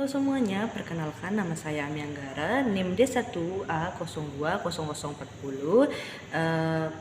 Halo semuanya, perkenalkan nama saya Ami Anggara, NIM D1A020040.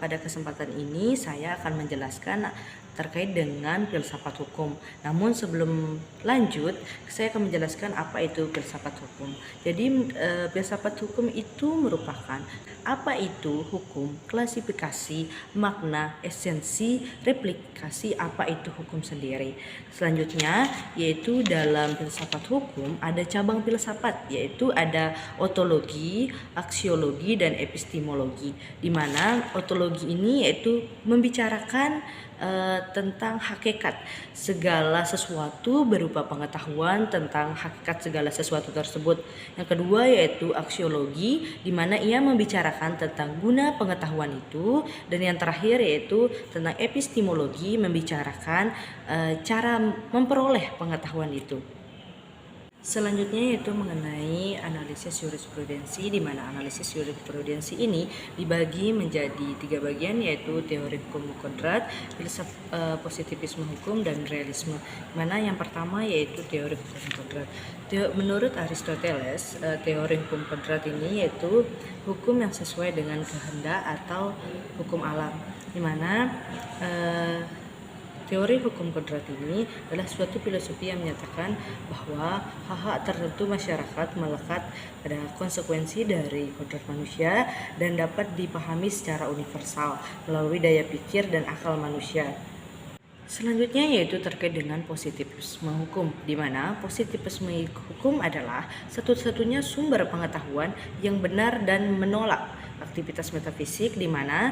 Pada kesempatan ini saya akan menjelaskan terkait dengan filsafat hukum. Namun sebelum lanjut, saya akan menjelaskan apa itu filsafat hukum. Jadi filsafat hukum itu merupakan apa itu hukum, klasifikasi, makna, esensi, replikasi apa itu hukum sendiri. Selanjutnya yaitu dalam filsafat hukum ada cabang filsafat, yaitu ada ontologi, aksiologi, dan epistemologi. Di mana ontologi ini yaitu membicarakan tentang hakikat segala sesuatu berupa pengetahuan tentang hakikat segala sesuatu tersebut. Yang kedua yaitu aksiologi, di mana ia membicarakan tentang guna pengetahuan itu, dan yang terakhir yaitu tentang epistemologi, membicarakan cara memperoleh pengetahuan itu. Selanjutnya yaitu mengenai analisis jurisprudensi, di mana analisis jurisprudensi ini dibagi menjadi 3 bagian, yaitu teori hukum kodrat, positivisme hukum, dan realisme. Mana yang pertama yaitu teori hukum kodrat. Menurut Aristoteles, teori hukum kodrat ini yaitu hukum yang sesuai dengan kehendak atau hukum alam, di mana teori hukum kodrat ini adalah suatu filosofi yang menyatakan bahwa hak-hak tertentu masyarakat melekat pada konsekuensi dari kodrat manusia dan dapat dipahami secara universal melalui daya pikir dan akal manusia. Selanjutnya yaitu terkait dengan positivisme hukum, di mana positivisme hukum adalah satu-satunya sumber pengetahuan yang benar dan menolak aktivitas metafisik, di mana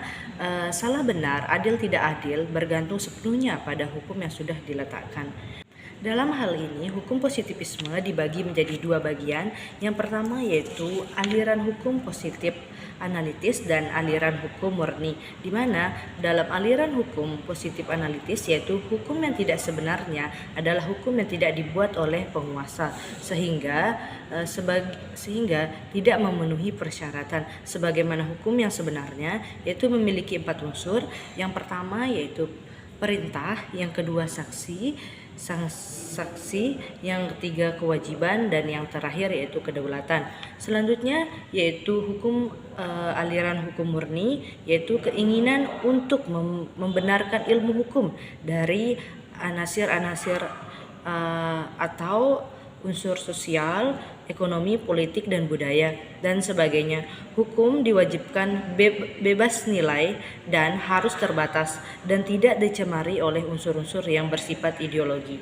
salah benar, adil tidak adil bergantung sepenuhnya pada hukum yang sudah diletakkan. Dalam hal ini, hukum positivisme dibagi menjadi 2 bagian. Yang pertama yaitu aliran hukum positif analitis dan aliran hukum murni, di mana dalam aliran hukum positif analitis yaitu hukum yang tidak sebenarnya adalah hukum yang tidak dibuat oleh penguasa sehingga tidak memenuhi persyaratan sebagaimana hukum yang sebenarnya, yaitu memiliki 4 unsur. Yang pertama yaitu perintah, yang kedua saksi, yang ketiga kewajiban, dan yang terakhir yaitu kedaulatan. Selanjutnya yaitu aliran hukum murni, yaitu keinginan untuk membenarkan ilmu hukum dari anasir-anasir atau unsur sosial, ekonomi, politik, dan budaya, dan sebagainya. Hukum diwajibkan bebas nilai dan harus terbatas dan tidak dicemari oleh unsur-unsur yang bersifat ideologi.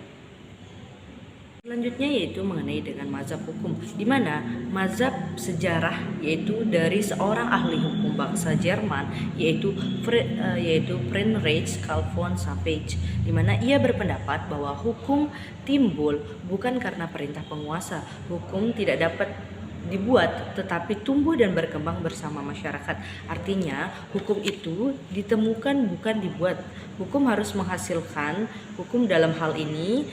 Selanjutnya yaitu mengenai dengan mazhab hukum, di mana mazhab sejarah yaitu dari seorang ahli hukum bangsa Jerman yaitu Friedrich Karl von Savage, di mana ia berpendapat bahwa hukum timbul bukan karena perintah penguasa. Hukum tidak dapat dibuat tetapi tumbuh dan berkembang bersama masyarakat. Artinya hukum itu ditemukan bukan dibuat. Hukum harus menghasilkan, hukum dalam hal ini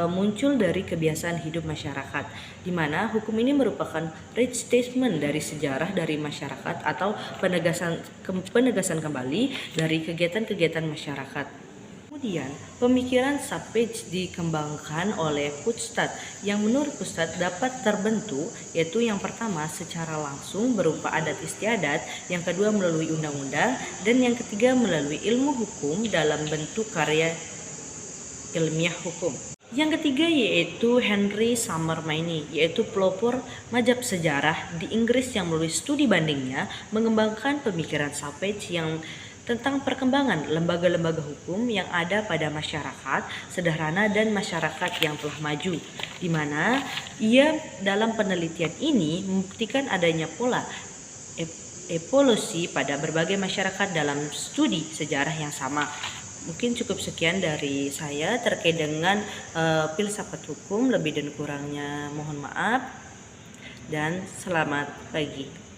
muncul dari kebiasaan hidup masyarakat, di mana hukum ini merupakan restatement dari sejarah dari masyarakat atau penegasan kembali dari kegiatan-kegiatan masyarakat. Kemudian, pemikiran Savage dikembangkan oleh Putstadt yang menurut Putstadt dapat terbentuk, yaitu yang pertama secara langsung berupa adat istiadat, yang kedua melalui undang-undang, dan yang ketiga melalui ilmu hukum dalam bentuk karya ilmiah hukum. Yang ketiga yaitu Henry Summer Mainey, yaitu pelopor mazhab sejarah di Inggris yang melalui studi bandingnya mengembangkan pemikiran Savage yang tentang perkembangan lembaga-lembaga hukum yang ada pada masyarakat sederhana dan masyarakat yang telah maju, di mana ia dalam penelitian ini membuktikan adanya pola evolusi pada berbagai masyarakat dalam studi sejarah yang sama. Mungkin cukup sekian dari saya terkait dengan filsafat hukum. Lebih dan kurangnya mohon maaf dan selamat pagi.